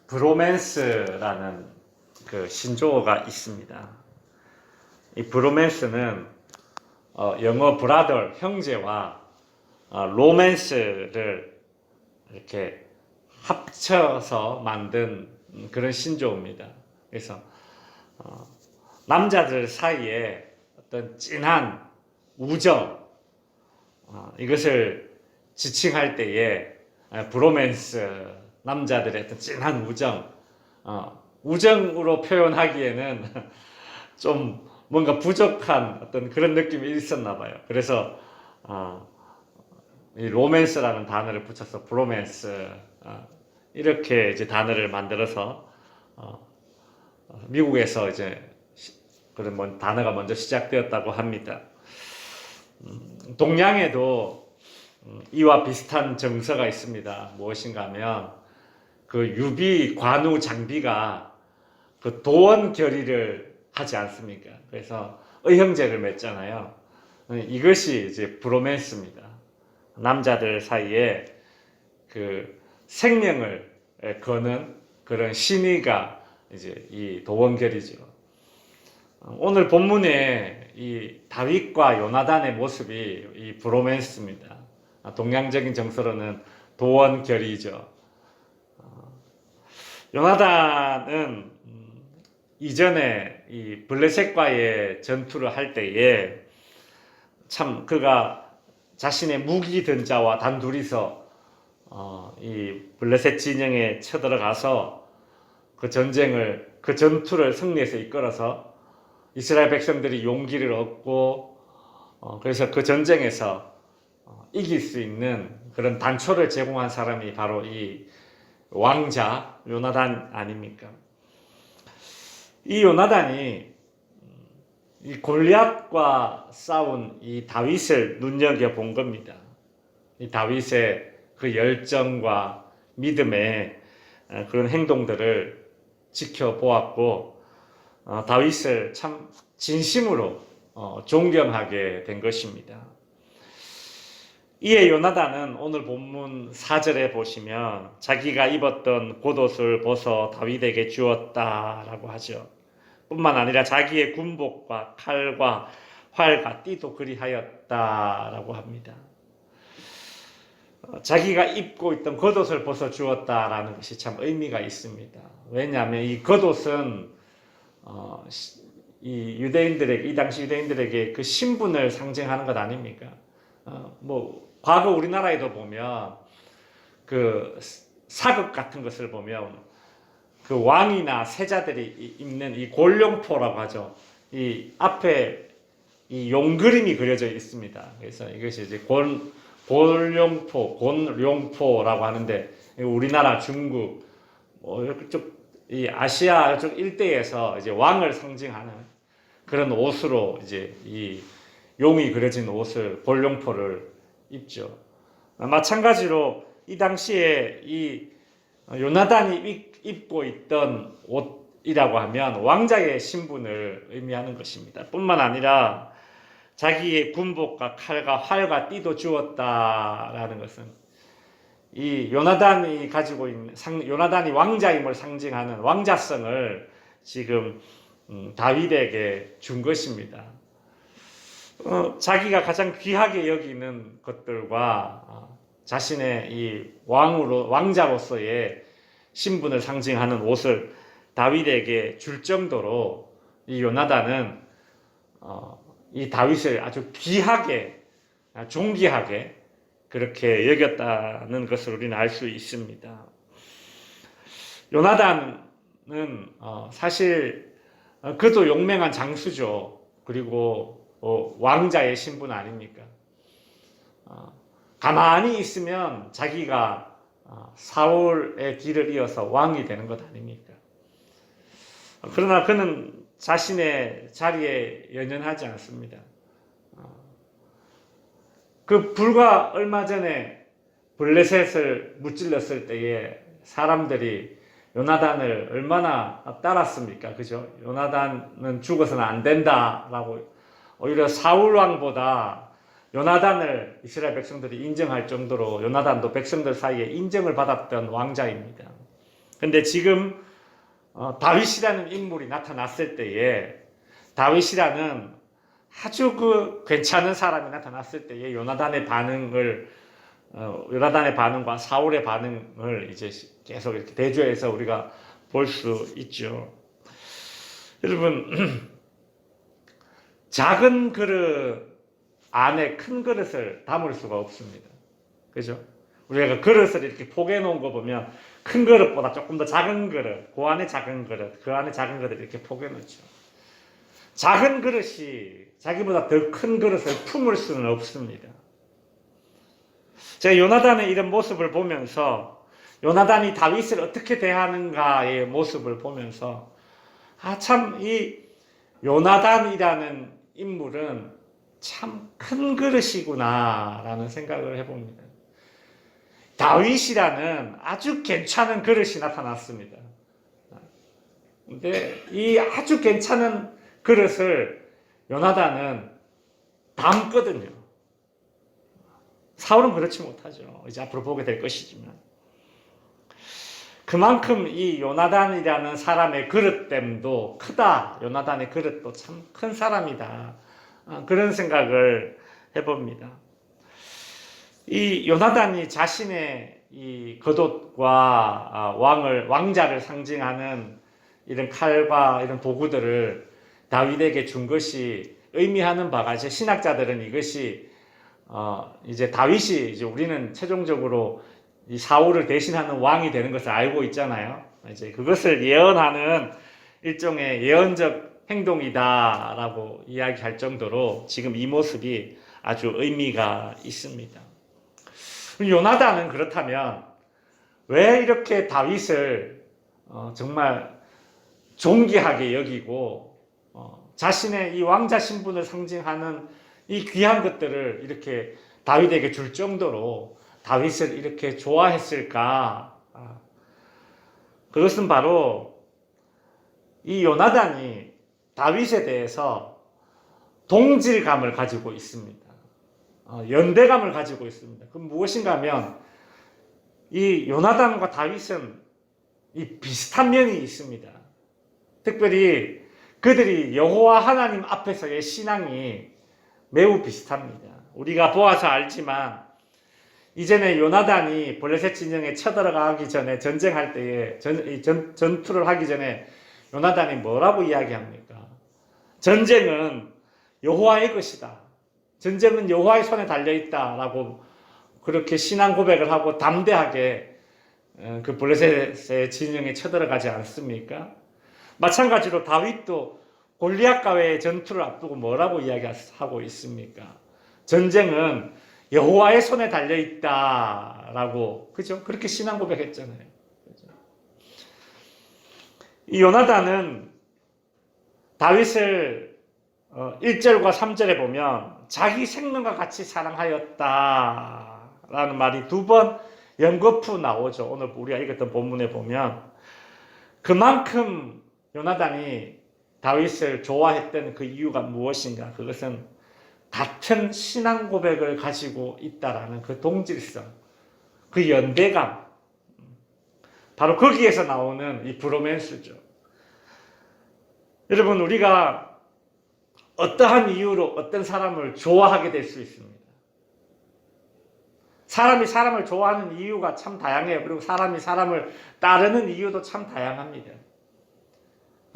브로맨스라는 그 신조어가 있습니다. 이 브로맨스는 영어 브라더 형제와 로맨스를 이렇게 합쳐서 만든 그런 신조어입니다. 그래서 남자들 사이에 어떤 진한 우정, 이것을 지칭할 때에 브로맨스, 남자들의 어떤 진한 우정, 우정으로 표현하기에는 좀 뭔가 부족한 어떤 그런 느낌이 있었나 봐요. 그래서 이 로맨스라는 단어를 붙여서 브로맨스, 이렇게 이제 단어를 만들어서 미국에서 이제 그런 단어가 먼저 시작되었다고 합니다. 동양에도 이와 비슷한 정서가 있습니다. 무엇인가 하면 그 유비 관우 장비가 그 도원 결의를 하지 않습니까? 그래서 의형제를 맺잖아요. 이것이 이제 브로맨스입니다. 남자들 사이에 그 생명을 거는 그런 신의가 이제 이 도원결이죠. 오늘 본문에 이 다윗과 요나단의 모습이 이 브로맨스입니다. 동양적인 정서로는 도원결이죠. 요나단은 이전에 이 블레셋과의 전투를 할 때에 참 그가 자신의 무기 든 자와 단둘이서 이 블레셋 진영에 쳐들어가서 그 전투를 승리해서 이끌어서 이스라엘 백성들이 용기를 얻고 그래서 그 전쟁에서 이길 수 있는 그런 단초를 제공한 사람이 바로 이 왕자 요나단 아닙니까? 이 요나단이 이 골리앗과 싸운 이 다윗을 눈여겨본 겁니다. 이 다윗의 그 열정과 믿음의 그런 행동들을 지켜보았고 다윗을 참 진심으로 존경하게 된 것입니다. 이에 요나단은 오늘 본문 4절에 보시면 자기가 입었던 겉옷을 벗어 다윗에게 주었다라고 하죠. 뿐만 아니라 자기의 군복과 칼과 활과 띠도 그리하였다라고 합니다. 자기가 입고 있던 겉옷을 벗어 주었다라는 것이 참 의미가 있습니다. 왜냐하면 이 겉옷은 이 당시 유대인들에게 그 신분을 상징하는 것 아닙니까? 과거 우리나라에도 보면 그 사극 같은 것을 보면 그 왕이나 세자들이 입는 이 곤룡포라고 하죠. 이 앞에 이 용그림이 그려져 있습니다. 그래서 이것이 이제 곤룡포라고 하는데 우리나라, 중국, 이 아시아 쪽 일대에서 이제 왕을 상징하는 그런 옷으로 이제 이 용이 그려진 옷을 곤룡포를 입죠. 마찬가지로 이 당시에 이 요나단이 입고 있던 옷이라고 하면 왕자의 신분을 의미하는 것입니다. 뿐만 아니라 자기의 군복과 칼과 활과 띠도 주었다라는 것은 이 요나단이 가지고 있는 요나단이 왕자임을 상징하는 왕자성을 지금 다윗에게 준 것입니다. 자기가 가장 귀하게 여기는 것들과 자신의 이 왕자로서의 신분을 상징하는 옷을 다윗에게 줄 정도로 이 요나단은 이 다윗을 아주 귀하게, 존귀하게 그렇게 여겼다는 것을 우리는 알 수 있습니다. 요나단은 사실 그도 용맹한 장수죠. 그리고 왕자의 신분 아닙니까? 가만히 있으면 자기가 사울의 길을 이어서 왕이 되는 것 아닙니까? 그러나 그는 자신의 자리에 연연하지 않습니다. 그 불과 얼마 전에 블레셋을 무찔렀을 때에 사람들이 요나단을 얼마나 따랐습니까? 그죠? 요나단은 죽어서는 안 된다라고 오히려 사울 왕보다 요나단을 이스라엘 백성들이 인정할 정도로 요나단도 백성들 사이에 인정을 받았던 왕자입니다. 근데 지금 다윗이라는 인물이 나타났을 때에 다윗이라는 아주 그 괜찮은 사람이 나타났을 때에 요나단의 반응과 사울의 반응을 이제 계속 이렇게 대조해서 우리가 볼 수 있죠. 여러분, 작은 그릇 안에 큰 그릇을 담을 수가 없습니다. 그죠? 우리가 그릇을 이렇게 포개해 놓은 거 보면 큰 그릇보다 조금 더 작은 그릇, 그 안에 작은 그릇, 그 안에 작은 그릇 이렇게 포개해 놓죠. 작은 그릇이 자기보다 더 큰 그릇을 품을 수는 없습니다. 제가 요나단의 이런 모습을 보면서 요나단이 다윗을 어떻게 대하는가의 모습을 보면서 참 이 요나단이라는 인물은 참 큰 그릇이구나 라는 생각을 해봅니다. 다윗이라는 아주 괜찮은 그릇이 나타났습니다. 근데 이 아주 괜찮은 그릇을 요나단은 담거든요. 사울은 그렇지 못하죠. 이제 앞으로 보게 될 것이지만. 그만큼 이 요나단이라는 사람의 그릇됨도 크다. 요나단의 그릇도 참 큰 사람이다. 그런 생각을 해봅니다. 이 요나단이 자신의 이 겉옷과 왕자를 상징하는 이런 칼과 이런 도구들을 다윗에게 준 것이 의미하는 바가 이제 신학자들은 이것이 이제 다윗이 이제 우리는 최종적으로 이 사울을 대신하는 왕이 되는 것을 알고 있잖아요. 이제 그것을 예언하는 일종의 예언적 행동이다라고 이야기할 정도로 지금 이 모습이 아주 의미가 있습니다. 요나단은 그렇다면 왜 이렇게 다윗을 정말 존귀하게 여기고 자신의 이 왕자 신분을 상징하는 이 귀한 것들을 이렇게 다윗에게 줄 정도로 다윗을 이렇게 좋아했을까? 그것은 바로 이 요나단이 다윗에 대해서 동질감을 가지고 있습니다. 연대감을 가지고 있습니다. 그럼 무엇인가 하면 이 요나단과 다윗은 이 비슷한 면이 있습니다. 특별히 그들이 여호와 하나님 앞에서의 신앙이 매우 비슷합니다. 우리가 보아서 알지만 이전에 요나단이 블레셋 진영에 쳐들어가기 전에 전쟁할 때에 전투를 하기 전에 요나단이 뭐라고 이야기합니까? 전쟁은 여호와의 것이다. 전쟁은 여호와의 손에 달려있다라고 그렇게 신앙 고백을 하고 담대하게 그 블레셋의 진영에 쳐들어가지 않습니까? 마찬가지로 다윗도 골리앗과의 전투를 앞두고 뭐라고 이야기하고 있습니까? 전쟁은 여호와의 손에 달려있다라고 그죠? 그렇게 신앙 고백했잖아요. 그죠? 이 요나단은 다윗을 1절과 3절에 보면 자기 생명과 같이 사랑하였다라는 말이 두 번 연거푸 나오죠. 오늘 우리가 읽었던 본문에 보면 그만큼 요나단이 다윗을 좋아했던 그 이유가 무엇인가? 그것은 같은 신앙 고백을 가지고 있다라는 그 동질성, 그 연대감, 바로 거기에서 나오는 이 브로맨스죠. 여러분, 우리가 어떠한 이유로 어떤 사람을 좋아하게 될 수 있습니다. 사람이 사람을 좋아하는 이유가 참 다양해요. 그리고 사람이 사람을 따르는 이유도 참 다양합니다.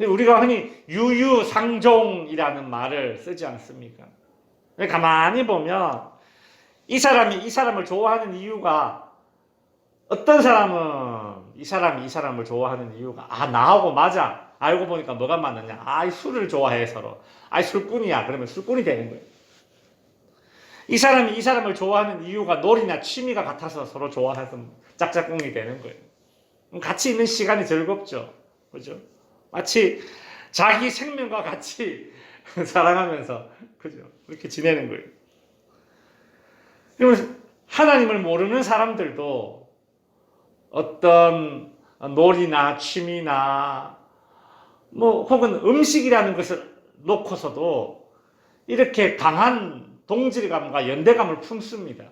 우리가 흔히 유유상종이라는 말을 쓰지 않습니까? 가만히 보면 이 사람이 이 사람을 좋아하는 이유가 어떤 사람은 이 사람을 좋아하는 이유가 나하고 맞아. 알고 보니까 뭐가 맞느냐. 술을 좋아해 서로. 술꾼이야. 그러면 술꾼이 되는 거예요. 이 사람이 이 사람을 좋아하는 이유가 놀이나 취미가 같아서 서로 좋아해서 짝짝꿍이 되는 거예요. 같이 있는 시간이 즐겁죠. 그죠? 마치 자기 생명과 같이 사랑하면서 그죠? 그렇게 지내는 거예요. 그러면 하나님을 모르는 사람들도 어떤 놀이나 취미나 혹은 음식이라는 것을 놓고서도 이렇게 강한 동질감과 연대감을 품습니다.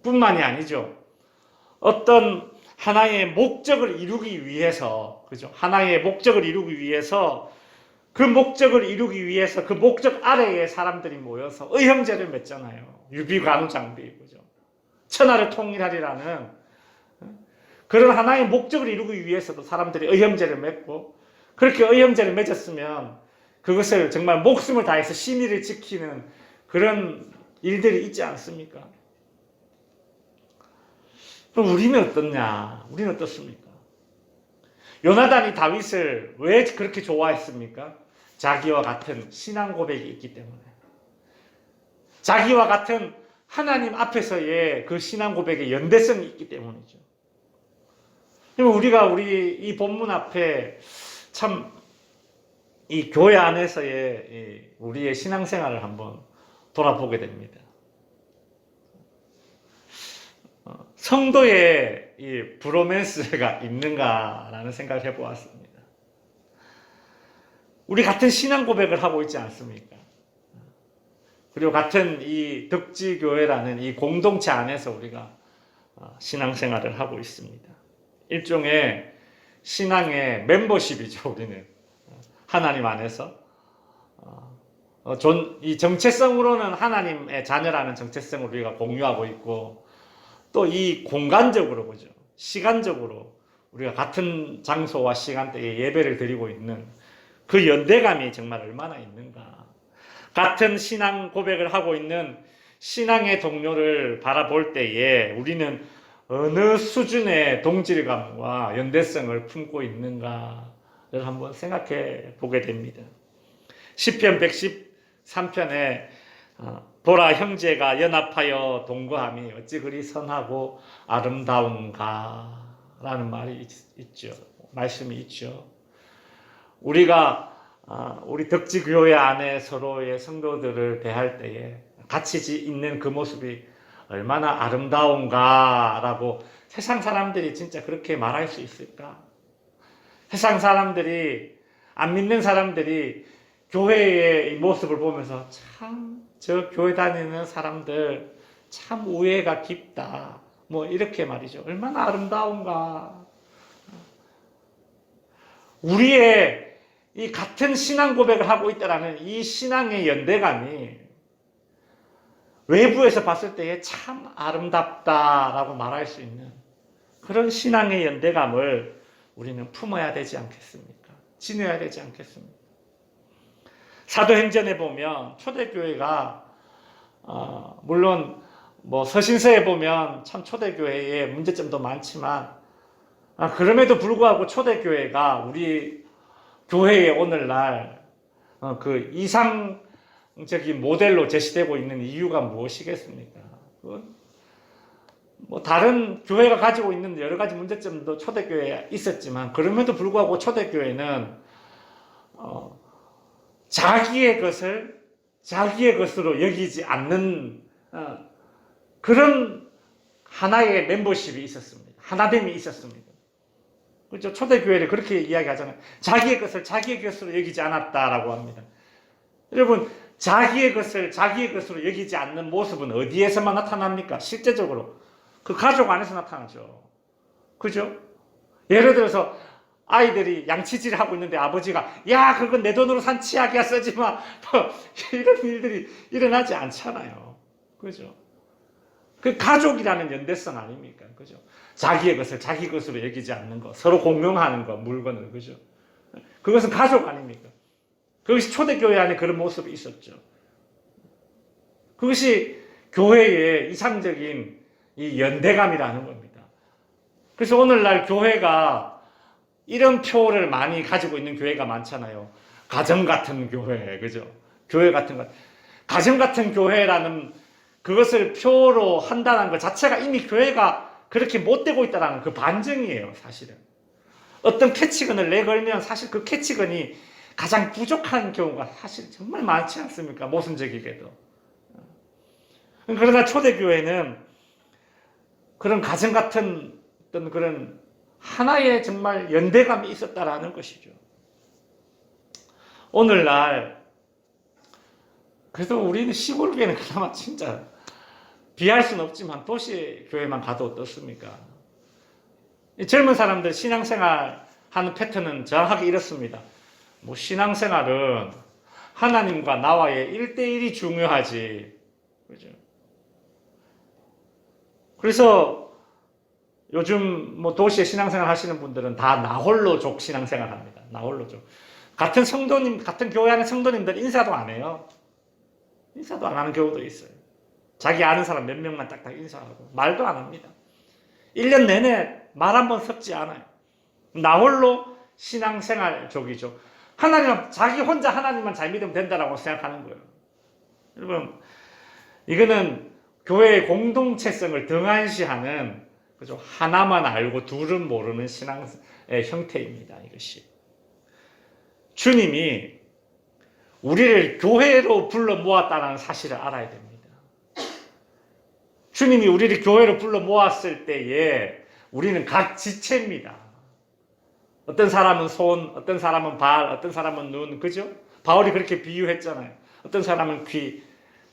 뿐만이 아니죠. 어떤 하나의 목적을 이루기 위해서, 그죠? 하나의 목적을 이루기 위해서 그 목적을 이루기 위해서 그 목적 아래에 사람들이 모여서 의형제를 맺잖아요. 유비관우장비, 그죠? 천하를 통일하리라는 그런 하나의 목적을 이루기 위해서도 사람들이 의형제를 맺고, 그렇게 의형제를 맺었으면 그것을 정말 목숨을 다해서 신의를 지키는 그런 일들이 있지 않습니까? 그럼 우리는 어떻냐? 우리는 어떻습니까? 요나단이 다윗을 왜 그렇게 좋아했습니까? 자기와 같은 신앙 고백이 있기 때문에. 자기와 같은 하나님 앞에서의 그 신앙 고백의 연대성이 있기 때문이죠. 우리가 이 본문 앞에 참 이 교회 안에서의 우리의 신앙생활을 한번 돌아보게 됩니다. 성도의 이 브로맨스가 있는가라는 생각을 해보았습니다. 우리 같은 신앙 고백을 하고 있지 않습니까? 그리고 같은 이 덕지교회라는 이 공동체 안에서 우리가 신앙생활을 하고 있습니다. 일종의 신앙의 멤버십이죠, 우리는. 하나님 안에서. 이 정체성으로는 하나님의 자녀라는 정체성을 우리가 공유하고 있고, 또 이 공간적으로, 그죠? 시간적으로 우리가 같은 장소와 시간대에 예배를 드리고 있는 그 연대감이 정말 얼마나 있는가. 같은 신앙 고백을 하고 있는 신앙의 동료를 바라볼 때에 우리는 어느 수준의 동질감과 연대성을 품고 있는가를 한번 생각해 보게 됩니다. 시편 113편에 보라 형제가 연합하여 동거함이 어찌 그리 선하고 아름다운가 라는 말이 있죠. 말씀이 있죠. 우리가 우리 덕지교회 안에 서로의 성도들을 대할 때에 같이 있는 그 모습이 얼마나 아름다운가라고 세상 사람들이 진짜 그렇게 말할 수 있을까? 세상 사람들이, 안 믿는 사람들이 교회의 이 모습을 보면서 참 저 교회 다니는 사람들 참 우애가 깊다. 뭐 이렇게 말이죠. 얼마나 아름다운가. 우리의 이 같은 신앙 고백을 하고 있다라는 이 신앙의 연대감이 외부에서 봤을 때에 참 아름답다라고 말할 수 있는 그런 신앙의 연대감을 우리는 품어야 되지 않겠습니까? 지녀야 되지 않겠습니까? 사도행전에 보면 초대교회가 물론 뭐 서신서에 보면 참 초대교회에 문제점도 많지만 그럼에도 불구하고 초대교회가 우리 교회의 오늘날 그 이상적인 모델로 제시되고 있는 이유가 무엇이겠습니까? 뭐 다른 교회가 가지고 있는 여러 가지 문제점도 초대교회에 있었지만 그럼에도 불구하고 초대교회는 자기의 것을 자기의 것으로 여기지 않는 그런 하나의 멤버십이 있었습니다. 하나됨이 있었습니다. 그렇죠? 초대교회를 그렇게 이야기하잖아요. 자기의 것을 자기의 것으로 여기지 않았다라고 합니다. 여러분, 자기의 것을 자기의 것으로 여기지 않는 모습은 어디에서만 나타납니까? 실제적으로 그 가족 안에서 나타나죠. 그죠? 예를 들어서 아이들이 양치질을 하고 있는데 아버지가 야 그건 내 돈으로 산 치약이야 쓰지 마. 뭐 이런 일들이 일어나지 않잖아요. 그죠? 그 가족이라는 연대성 아닙니까? 그죠? 자기의 것을 자기 것으로 여기지 않는 것, 서로 공용하는 것, 물건을. 그죠? 그것은 가족 아닙니까? 그것이 초대교회 안에 그런 모습이 있었죠. 그것이 교회의 이상적인 이 연대감이라는 겁니다. 그래서 오늘날 교회가 이런 표를 많이 가지고 있는 교회가 많잖아요. 가정 같은 교회, 그죠? 교회 같은 것. 가정 같은 교회라는 그것을 표로 한다는 것 자체가 이미 교회가 그렇게 못되고 있다는 그 반증이에요, 사실은. 어떤 캐치건을 내걸면 사실 그 캐치건이 가장 부족한 경우가 사실 정말 많지 않습니까? 모순적이게도. 그러나 초대교회는 그런 가정 같은 어떤 그런 하나의 정말 연대감이 있었다라는 것이죠. 오늘날 그래도 우리는 시골교회는 그나마 진짜 비할 수는 없지만 도시교회만 가도 어떻습니까? 이 젊은 사람들 신앙생활 하는 패턴은 정확하게 이렇습니다. 뭐 신앙생활은 하나님과 나와의 1대1이 중요하지. 그죠? 그래서 요즘 뭐 도시에 신앙생활 하시는 분들은 다 나홀로족 신앙생활 합니다. 나홀로족. 같은 성도님, 같은 교회 안에 성도님들 인사도 안 해요. 인사도 안 하는 경우도 있어요. 자기 아는 사람 몇 명만 딱딱 인사하고 말도 안 합니다. 1년 내내 말 한 번 섞지 않아요. 나홀로 신앙생활족이죠. 하나님, 자기 혼자 하나님만 잘 믿으면 된다라고 생각하는 거예요. 여러분, 이거는 교회의 공동체성을 등한시하는, 그죠? 하나만 알고 둘은 모르는 신앙의 형태입니다. 이것이. 주님이 우리를 교회로 불러 모았다는 사실을 알아야 됩니다. 주님이 우리를 교회로 불러 모았을 때에 우리는 각 지체입니다. 어떤 사람은 손, 어떤 사람은 발, 어떤 사람은 눈, 그죠? 바울이 그렇게 비유했잖아요. 어떤 사람은 귀.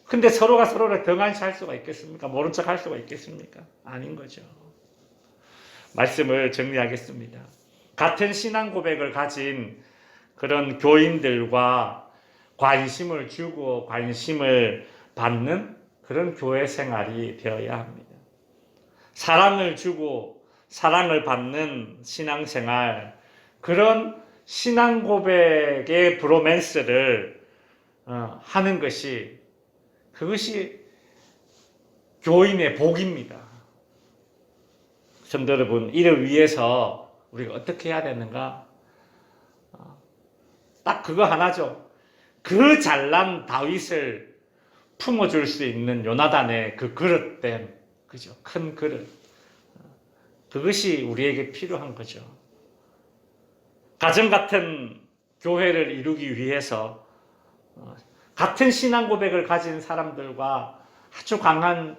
근데 서로가 서로를 등한시할 수가 있겠습니까? 모른 척 할 수가 있겠습니까? 아닌 거죠. 말씀을 정리하겠습니다. 같은 신앙 고백을 가진 그런 교인들과 관심을 주고 관심을 받는 그런 교회 생활이 되어야 합니다. 사랑을 주고 사랑을 받는 신앙생활, 그런 신앙 고백의 브로맨스를 하는 것이, 그것이 교인의 복입니다. 성도 여러분, 이를 위해서 우리가 어떻게 해야 되는가? 딱 그거 하나죠. 그 잘난 다윗을 품어줄 수 있는 요나단의 그 그릇됨, 그죠? 큰 그릇. 그것이 우리에게 필요한 거죠. 가정 같은 교회를 이루기 위해서 같은 신앙 고백을 가진 사람들과 아주 강한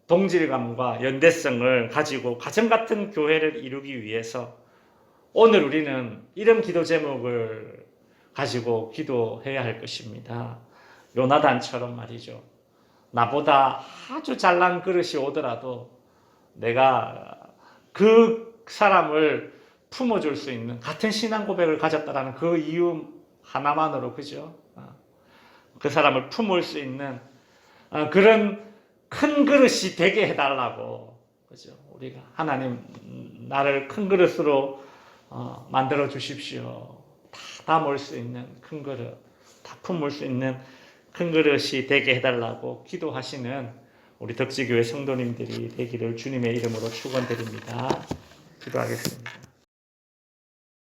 동질감과 연대성을 가지고 가정 같은 교회를 이루기 위해서 오늘 우리는 이런 기도 제목을 가지고 기도해야 할 것입니다. 요나단처럼 말이죠. 나보다 아주 잘난 그릇이 오더라도 내가 그 사람을 품어줄 수 있는 같은 신앙 고백을 가졌다라는 그 이유 하나만으로, 그죠? 그 사람을 품을 수 있는 그런 큰 그릇이 되게 해달라고, 그죠? 우리가 하나님, 나를 큰 그릇으로 만들어 주십시오. 다 담을 수 있는 큰 그릇, 다 품을 수 있는 큰 그릇이 되게 해달라고 기도하시는 우리 덕지교회 성도님들이 되기를 주님의 이름으로 축원드립니다. 기도하겠습니다.